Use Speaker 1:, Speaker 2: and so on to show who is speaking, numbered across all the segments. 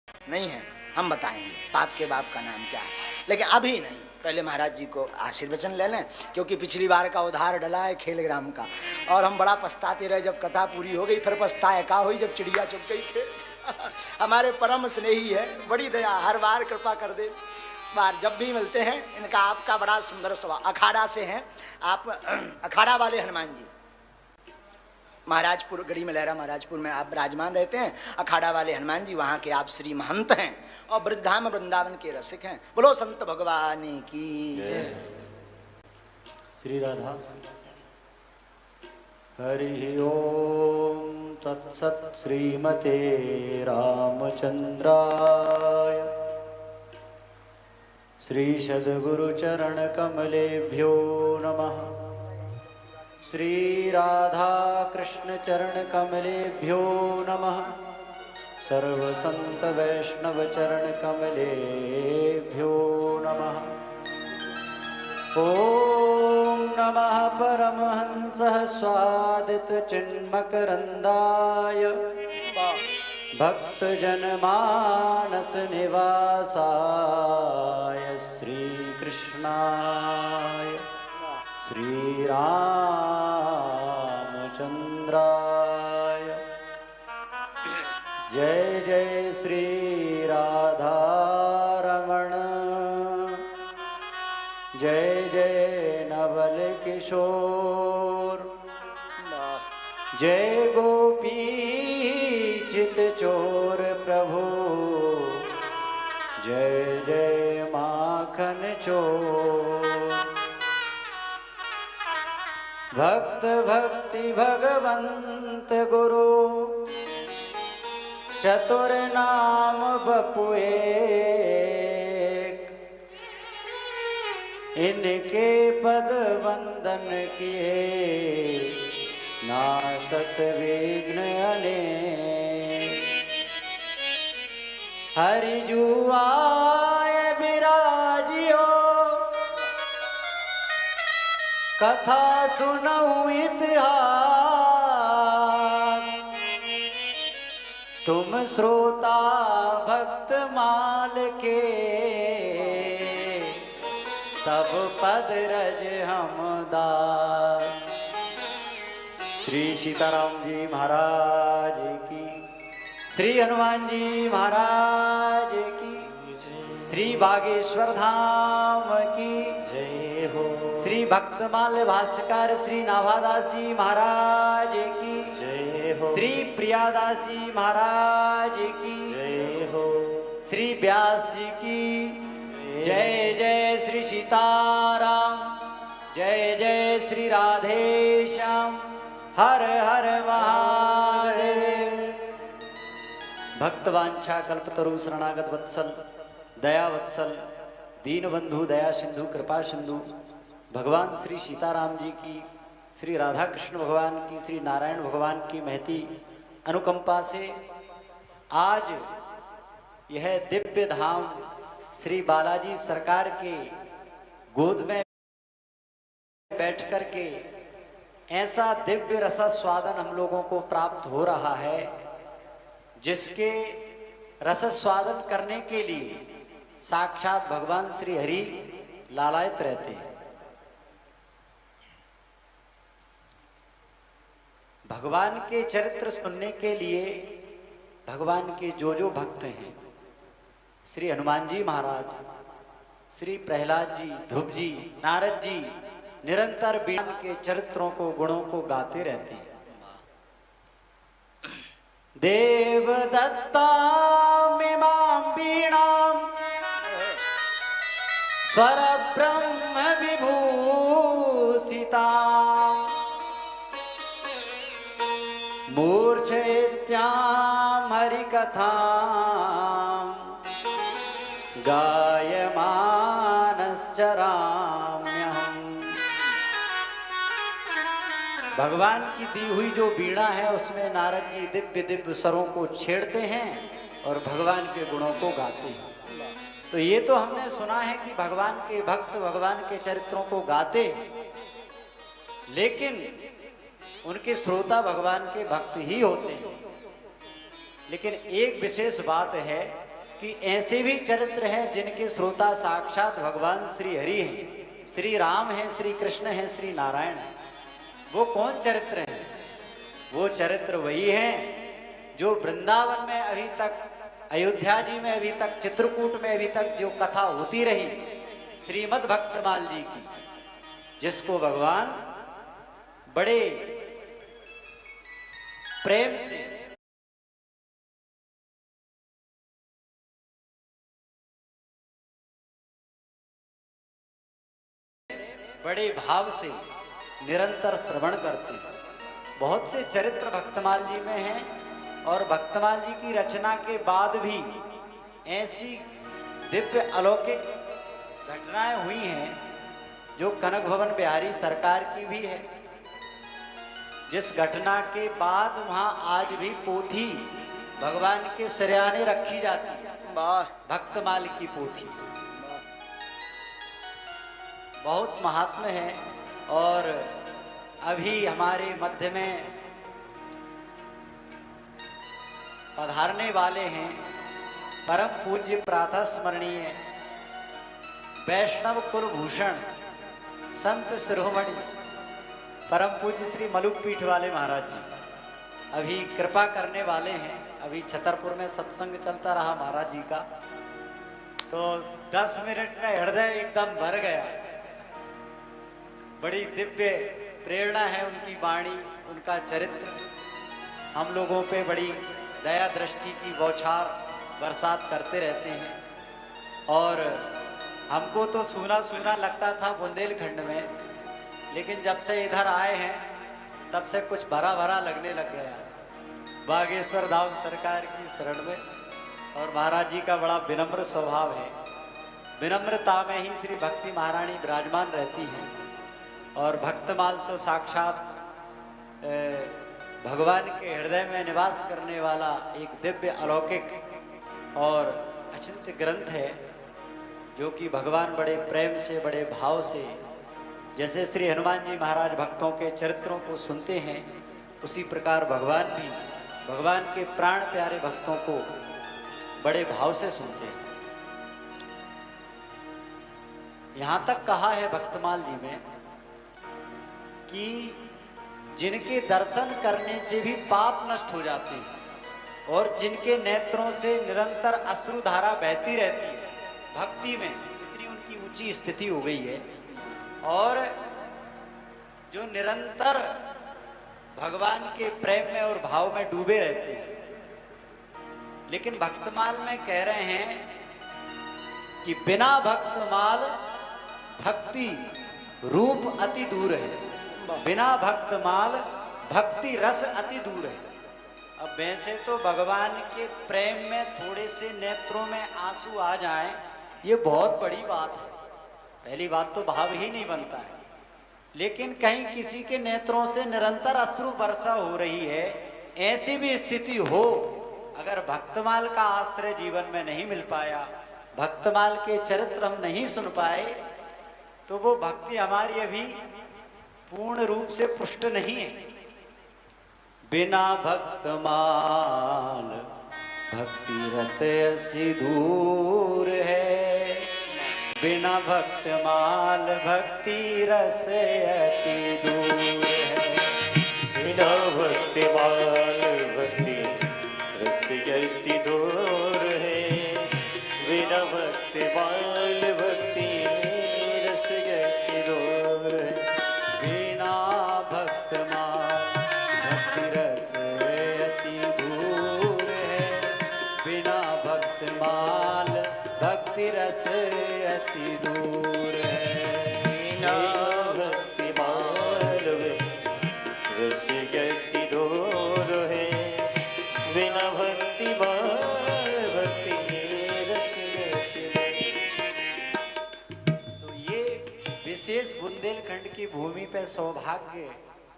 Speaker 1: नहीं है, हम बताएंगे बाप के बाप का नाम क्या है, लेकिन अभी नहीं। पहले महाराज जी को आशीर्वचन ले लें, क्योंकि पिछली बार का उधार डला है खेलग्राम का, और हम बड़ा पछताते रहे जब कथा पूरी हो गई। फिर पछताए का हुई जब चिड़िया चुग गई खेत। हमारे परम स्नेही है, बड़ी दया, हर बार कृपा कर दे। बार जब भी मिलते हैं इनका आपका बड़ा सुंदर स्वभाव। अखाड़ा से हैं आप, अखाड़ा वाले हनुमान जी, महाराजपुर, गढ़ी मलहरा महाराजपुर में आप विराजमान रहते हैं। अखाड़ा वाले हनुमान जी वहाँ के आप श्री महंत हैं और ब्रजधाम वृंदावन के रसिक हैं। बोलो संत भगवान की जय।
Speaker 2: श्री राधा। हरि ओम तत्सत्। श्रीमते रामचंद्राय श्री सद्गुरु चरण कमलेभ्यो नमः। श्री राधा कृष्ण चरण कमलेभ्यो नमः। सर्व संत वैष्णव चरण कमलेभ्यो नमः। ओम नमः परमहंसः स्वादित चिन्मकरंदाय भक्तजनमानस निवासाय श्री कृष्णाय श्री रामचंद्राय जय जय श्री राधा रमण। जय जय नवल किशोर। जय गोपी चित चोर प्रभु। जय जय माखन चोर। भक्त भक्ति भगवंत गुरु चतुर नाम बपु एक। इनके पद वंदन किए नासत विघ्न अनेक। हरि जुआए विराजियो कथा सुनऊं इतिहास। तुम श्रोता भक्त माल के सब पद रज हम दास। श्री सीताराम जी महाराज की, श्री हनुमान जी महाराज की, श्री बागेश्वर धाम की जय हो। श्री भक्तमाल भास्कर श्री नाभादास जी महाराज की जय हो। श्री प्रियादास जी महाराज की जय हो। श्री व्यास जी की जय जय। श्री सीताराम जय जय। श्री राधे श्याम हर हर महादेव। भक्तवांछा कल्पतरु शरणागत वत्सल दया वत्सल दीन बंधु दया सिंधु कृपा सिंधु भगवान श्री सीताराम जी की, श्री राधा कृष्ण भगवान की, श्री नारायण भगवान की महती अनुकंपा से आज यह दिव्य धाम श्री बालाजी सरकार के गोद में बैठ कर के ऐसा दिव्य रसस्वादन हम लोगों को प्राप्त हो रहा है, जिसके रसस्वादन करने के लिए साक्षात भगवान श्री हरि लालायित रहते हैं। भगवान के चरित्र सुनने के लिए भगवान के जो जो भक्त हैं, श्री हनुमान जी महाराज, श्री प्रहलाद जी, ध्रुव जी, नारद जी निरंतर भगवान के चरित्रों को, गुणों को गाते रहते हैं। देव दत्तामिमां वीणां स्वर ब्रह्म विभूषितां मूर्छयित्यां हरिकथां गायमानश्चराम्यहम्। भगवान की दी हुई जो वीणा है उसमें नारद जी दिव्य दिव्य स्वरों को छेड़ते हैं और भगवान के गुणों को गाते हैं। तो ये तो हमने सुना है कि भगवान के भक्त भगवान के चरित्रों को गाते, लेकिन उनके श्रोता भगवान के भक्त ही होते हैं। लेकिन एक विशेष बात है कि ऐसे भी चरित्र हैं जिनके श्रोता साक्षात भगवान श्री हरि हैं, श्री राम हैं, श्री कृष्ण हैं, श्री नारायण हैं। वो कौन चरित्र हैं? वो चरित्र वही हैं जो वृंदावन में अभी तक, अयोध्या जी में अभी तक, चित्रकूट में अभी तक जो कथा होती रही श्रीमद् भक्तमाल जी की, जिसको भगवान बड़े प्रेम से, बड़े भाव से निरंतर श्रवण करते हैं। बहुत से चरित्र भक्तमाल जी में हैं और भक्तमाल जी की रचना के बाद भी ऐसी दिव्य अलौकिक घटनाएं हुई हैं जो कनक भवन बिहारी सरकार की भी है, जिस घटना के बाद वहां आज भी पोथी भगवान के सरियाने रखी जाती है, भक्तमाल की पोथी। बहुत महात्म्य है। और अभी हमारे मध्य में पधारने वाले हैं परम पूज्य प्रातः स्मरणीय वैष्णव कुलभूषण संत शिरोमणि परम पूज्य श्री मलुक पीठ वाले महाराज जी अभी कृपा करने वाले हैं। अभी छतरपुर में सत्संग चलता रहा महाराज जी का, तो 10 मिनट में हृदय एकदम भर गया। बड़ी दिव्य प्रेरणा है उनकी वाणी, उनका चरित्र हम लोगों पे बड़ी दया दृष्टि की बौछार बरसात करते रहते हैं। और हमको तो सूना सूना लगता था बुंदेलखंड में, लेकिन जब से इधर आए हैं तब से कुछ भरा भरा लगने लग गया बागेश्वर धाम सरकार की शरण में। और महाराज जी का बड़ा विनम्र स्वभाव है, विनम्रता में ही श्री भक्ति महारानी विराजमान रहती हैं। और भक्तमाल तो साक्षात भगवान के हृदय में निवास करने वाला एक दिव्य अलौकिक और अचिंत्य ग्रंथ है, जो कि भगवान बड़े प्रेम से, बड़े भाव से, जैसे श्री हनुमान जी महाराज भक्तों के चरित्रों को सुनते हैं, उसी प्रकार भगवान भी भगवान के प्राण प्यारे भक्तों को बड़े भाव से सुनते हैं। यहाँ तक कहा है भक्तमाल जी में कि जिनके दर्शन करने से भी पाप नष्ट हो जाते हैं और जिनके नेत्रों से निरंतर अश्रुधारा बहती रहती है भक्ति में, इतनी उनकी ऊंची स्थिति हो गई है। और जो निरंतर भगवान के प्रेम में और भाव में डूबे रहते हैं, लेकिन भक्तमाल में कह रहे हैं कि बिना भक्तमाल भक्ति रूप अति दूर है, बिना भक्तमाल भक्ति रस अति दूर है। अब वैसे तो भगवान के प्रेम में थोड़े से नेत्रों में आंसू आ जाएं, ये बहुत बड़ी बात है। पहली बात तो भाव ही नहीं बनता है, लेकिन कहीं किसी के नेत्रों से निरंतर अश्रु वर्षा हो रही है, ऐसी भी स्थिति हो, अगर भक्तमाल का आश्रय जीवन में नहीं मिल पाया, भक्तमाल के चरित्र हम नहीं सुन पाए, तो वो भक्ति हमारी अभी पूर्ण रूप से पुष्ट नहीं है। बिना भक्तमाल भक्ति रत अति दूर है, बिना भक्तमाल भक्ति रस अति दूर है।
Speaker 3: बिना भक्तमाल भक्ति रस अति दूर है, बिना भक्तमाल भक्ति रस अति दूर है।
Speaker 2: बिना भक्तमाल भक्ति रस अति दूर है, बिना भक्तमाल भक्ति रस अति दूर है।
Speaker 3: बिना भक्तिमाल रस अति दूर है, बिना भक्तिमाल भक्ति रस अति दूर।
Speaker 2: तो ये विशेष बुंदेलखंड की भूमि पे सौभाग्य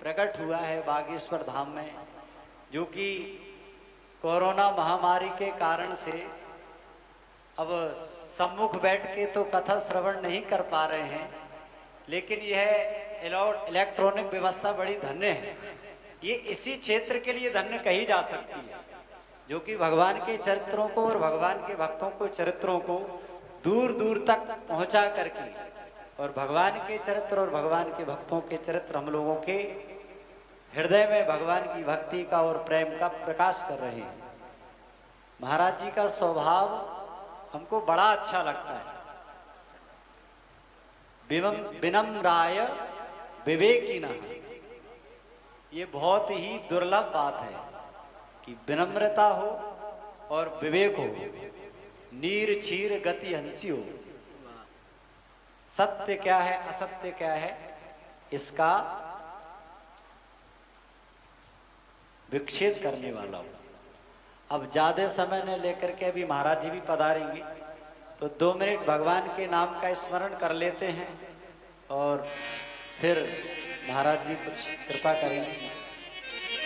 Speaker 2: प्रकट हुआ है बागेश्वर धाम में, जो कि कोरोना महामारी के कारण से अब सम्मुख बैठ के तो कथा श्रवण नहीं कर पा रहे हैं, लेकिन यह इलेक्ट्रॉनिक व्यवस्था बड़ी धन्य है। ये इसी क्षेत्र के लिए धन्य कही जा सकती है। जो कि भगवान के चरित्रों को और भगवान के भक्तों को चरित्रों को दूर दूर तक पहुंचा करके और भगवान के चरित्र और भगवान के भक्तों के चरित्र हम लोगों के हृदय में भगवान की भक्ति का और प्रेम का प्रकाश कर रहे हैं। महाराज जी का स्वभाव हमको बड़ा अच्छा लगता है। विनम्राय विवेकिनः, ये बहुत ही दुर्लभ बात है कि विनम्रता हो और विवेक हो। नीर क्षीर गति हंसी हो। सत्य क्या है असत्य क्या है इसका विक्षेद करने वाला हो। अब ज्यादा समय न लेकर के अभी महाराज जी भी पधारेंगे तो 2 मिनट भगवान के नाम का स्मरण कर लेते हैं और फिर महाराज जी कुछ कृपा करेंगे।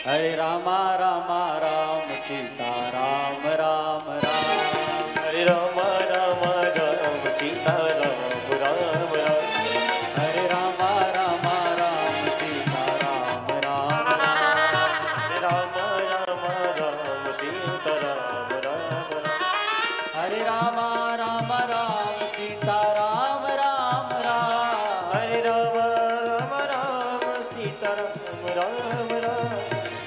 Speaker 2: हरे रामा रामा राम सीता राम राम राम।
Speaker 3: हरे राम राम राम सीता राम राम राम।
Speaker 2: हरे रामा रामा राम सीता राम राम राम।
Speaker 3: हरे राम राम राम सीता राम राम राम।
Speaker 2: हरे रामा राम राम सीता राम राम राम।
Speaker 3: हरे राम राम राम सीता राम राम राम।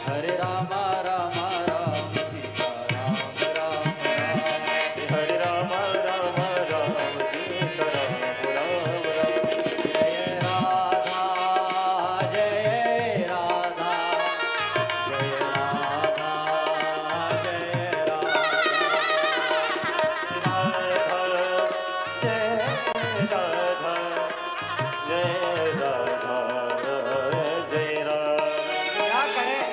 Speaker 2: हरे रामा राम राम सीता राम राम राम।
Speaker 3: हरे राम राम राम सीता राम राम राम।
Speaker 2: जय राधा जय राधा जय राधा जय राधा। क्या करें,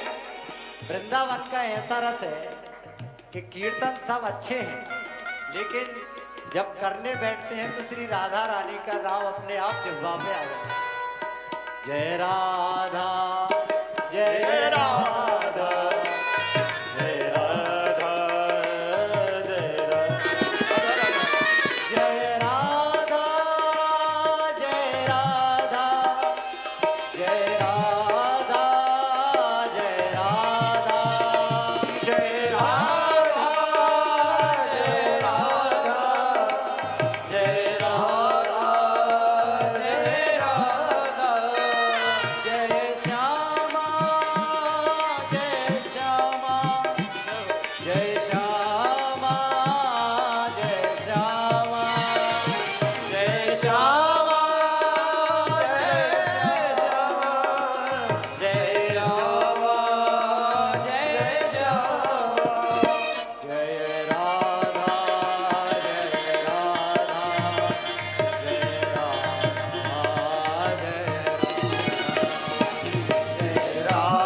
Speaker 2: वृंदावन का ऐसा रस है कि कीर्तन सब अच्छे हैं लेकिन जब करने बैठते हैं तो श्री राधा रानी का नाम अपने आप जिह्वा पे आ जाता है। जय राधा जय राधा
Speaker 3: जय राधा जय राधा।
Speaker 2: जय राधा जय राधा जय राधा जय राधा जय राधा जय राधा जय राधा जय राधा। जय श्यामा जय श्यामा जय श्यामा जय श्यामा जय श्यामा जय श्यामा जय श्यामा जय राधा जय राधा जय राधा जय राधा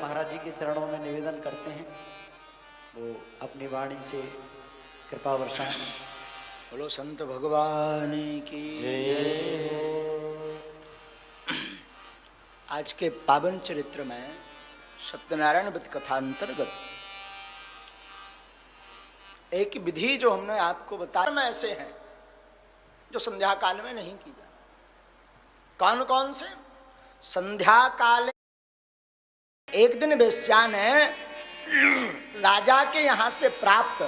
Speaker 2: महाराज जी के चरणों में निवेदन करते हैं वो अपनी वाणी से कृपा वर्षाएं।
Speaker 1: बोलो संत भगवान की। आज के पावन चरित्र में सत्यनारायण व्रत कथा अंतर्गत एक विधि जो हमने आपको बताया में ऐसे हैं जो संध्या काल में नहीं की जाती। कौन कौन से? संध्या काल एक दिन वेश्या ने राजा के यहां से प्राप्त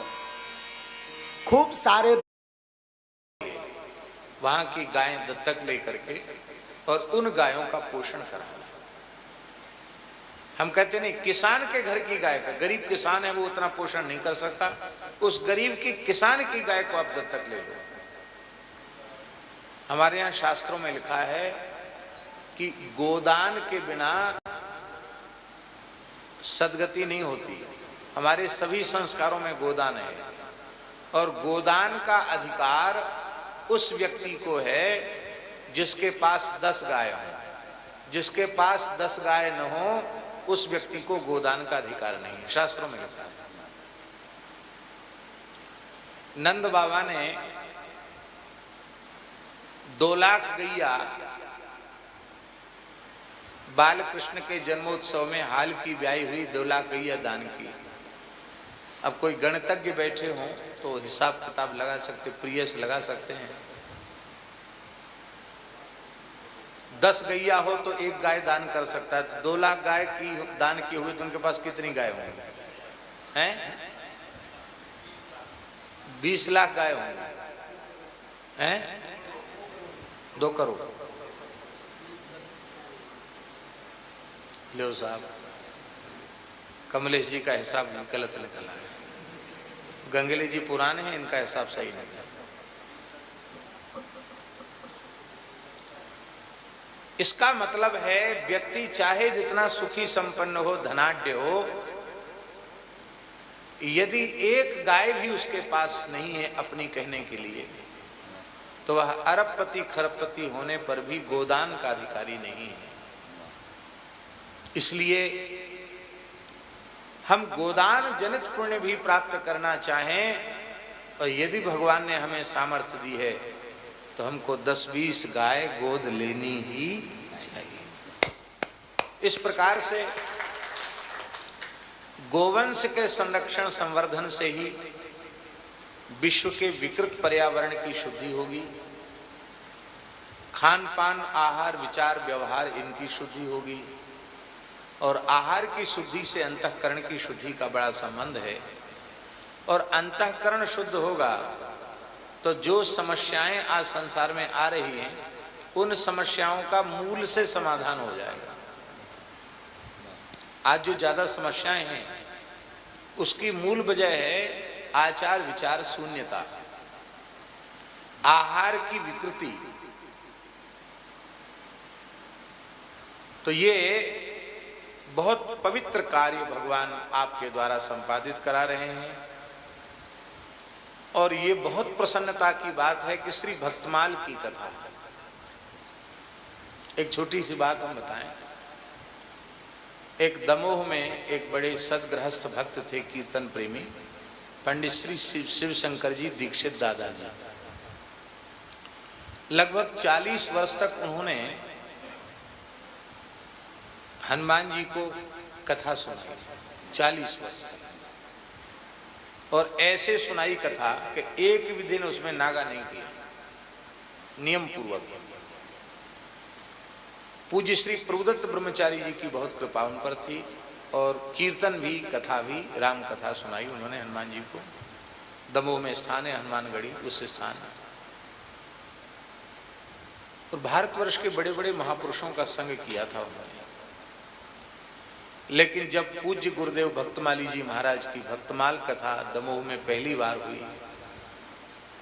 Speaker 1: खूब सारे
Speaker 4: वहां की गायें दत्तक लेकर के और उन गायों का पोषण करा। हम कहते नहीं, किसान के घर की गाय का, गरीब किसान है वो उतना पोषण नहीं कर सकता, उस गरीब की किसान की गाय को आप दत्तक ले लो। हमारे यहाँ शास्त्रों में लिखा है कि गोदान के बिना सदगति नहीं होती। हमारे सभी संस्कारों में गोदान है और गोदान का अधिकार उस व्यक्ति को है जिसके पास 10 गाय हो। जिसके पास 10 गाय न हो उस व्यक्ति को गोदान का अधिकार नहीं है, शास्त्रों में लिखा है। नंद बाबा ने 2 लाख गैया बाल कृष्ण के जन्मोत्सव में हाल की ब्याई हुई 2 लाख गैया दान की। अब कोई गणतज्ञ बैठे हों तो हिसाब किताब लगा सकते, प्रिय से लगा सकते हैं। 10 गैया हो तो 1 गाय दान कर सकता है, तो 2 लाख गाय की दान की हुई तो उनके पास कितनी गाय होंगी? हैं? 20 लाख गाय होंगी। हैं? 2 करोड़। लो साहब, कमलेश जी का हिसाब गलत निकला है। गंगले जी पुराने हैं, इनका हिसाब सही निकला। इसका मतलब है व्यक्ति चाहे जितना सुखी संपन्न हो, धनाढ्य हो, यदि 1 गाय भी उसके पास नहीं है अपनी कहने के लिए, तो वह अरबपति खरबपति होने पर भी गोदान का अधिकारी नहीं है। इसलिए हम गोदान जनित पुण्य भी प्राप्त करना चाहें और यदि भगवान ने हमें सामर्थ्य दी है तो हमको 10-20 गाय गोद लेनी ही चाहिए। इस प्रकार से गोवंश के संरक्षण संवर्धन से ही विश्व के विकृत पर्यावरण की शुद्धि होगी। खान पान, आहार, विचार, व्यवहार, इनकी शुद्धि होगी। और आहार की शुद्धि से अंतःकरण की शुद्धि का बड़ा संबंध है। और अंतःकरण शुद्ध होगा तो जो समस्याएं आज संसार में आ रही हैं उन समस्याओं का मूल से समाधान हो जाएगा। आज जो ज्यादा समस्याएं हैं उसकी मूल वजह है आचार विचार शून्यता, आहार की विकृति। तो ये बहुत पवित्र कार्य भगवान आपके द्वारा संपादित करा रहे हैं और ये बहुत प्रसन्नता की बात है कि श्री भक्तमाल की कथा है। एक छोटी सी बात हम बताएं। एक दमोह में एक बड़े सदगृहस्थ भक्त थे, कीर्तन प्रेमी, पंडित श्री शिव शंकर जी दीक्षित दादाजी। लगभग 40 वर्ष तक उन्होंने हनुमान जी को कथा सुनाई, 40 वर्ष तक। और ऐसे सुनाई कथा कि एक भी दिन उसमें नागा नहीं किया, नियम पूर्वक। पूज्य श्री प्रभुदत्त ब्रह्मचारी जी की बहुत कृपा उन पर थी और कीर्तन भी, कथा भी, राम कथा सुनाई उन्होंने हनुमान जी को। दमोह में स्थान है हनुमानगढ़ी, उस स्थान में। और भारतवर्ष के बड़े बड़े महापुरुषों का संग किया था उन्होंने। लेकिन जब पूज्य गुरुदेव भक्तमाली जी महाराज की भक्तमाल कथा दमोह में पहली बार हुई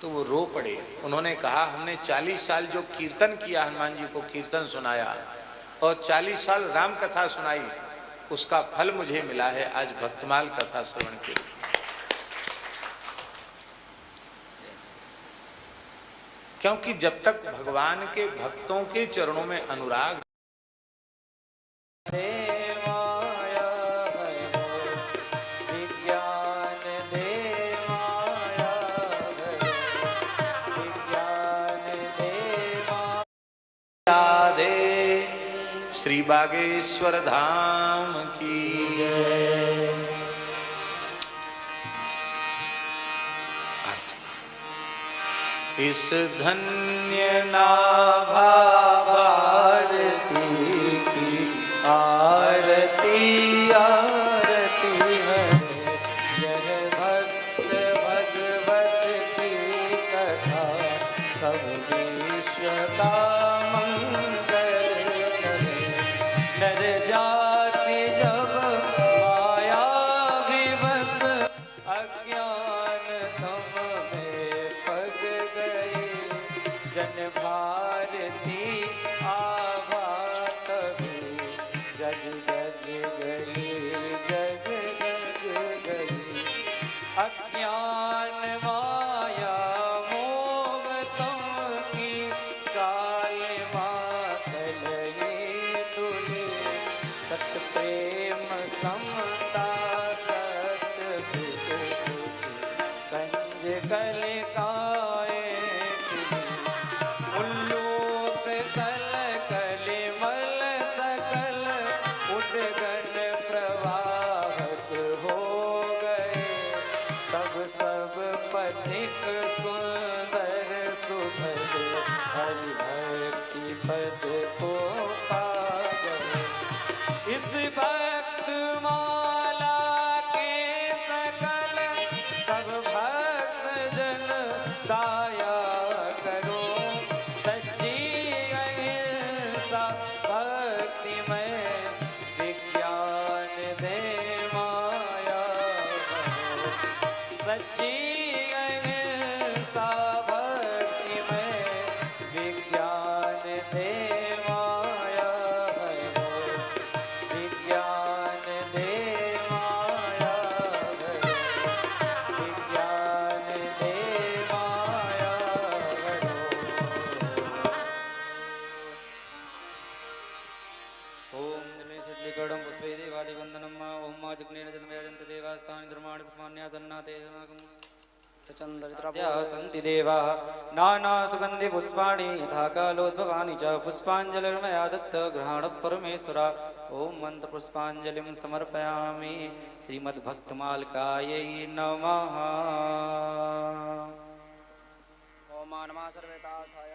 Speaker 4: तो वो रो पड़े। उन्होंने कहा, हमने 40 साल जो कीर्तन किया, हनुमान जी को कीर्तन सुनाया और 40 साल राम कथा सुनाई, उसका फल मुझे मिला है आज भक्तमाल कथा श्रवण के लिए। क्योंकि जब तक भगवान के भक्तों के चरणों में अनुराग श्री बागेश्वर धाम की जय। इस धन्य नाभा भारती की आरती आरती है।
Speaker 2: यह भक्त भगवत की कथा सब विश्व का मंगल करे। नर जाति जब माया विवश अज्ञान तम में पग गई। जन भारती आभा तभी जग जग गई, जग जग गई। अज्ञान माया मोह तुम की काल मातल ही तुले। सत प्रेम समता सत्य सुख सुख कंज कलिकाए उल्लूक कल कलि मल सकल उद्गन प्रवाहक हो गए। तब सब पथिक सुंदर सुभग हरि भक्ति पद को पा गए। इस भक्त माला के सकल सब भक्त जन दाया करो। सच्ची अहिंसा भक्ति में विज्ञान दे माया भरो। सच्ची अहिंसा भक्ति में विज्ञान दे माया भरो। विज्ञान दे माया भरो। विज्ञान दे माया भरो। ओम जने सिद्धिगणं पुष्पे देवादि वंदनं मा ओम मा जग्नेन जन्मयजन्त देवास्तानि धर्माणि पुष्पाण्यासन्नाते सचन्दवित्राभ्यः सन्ति देवाः नाना सुगन्धि पुष्पाणि यथा कालोद्भवानि च पुष्पाञ्जलिर्मया दत्त गृहाणः परमेश्वरा। ओम मंत्र पुष्पाञ्जलिं समर्पयामि श्रीमद्भक्तमालकायै नमः।
Speaker 1: ओम नमः सर्वेतार्थाय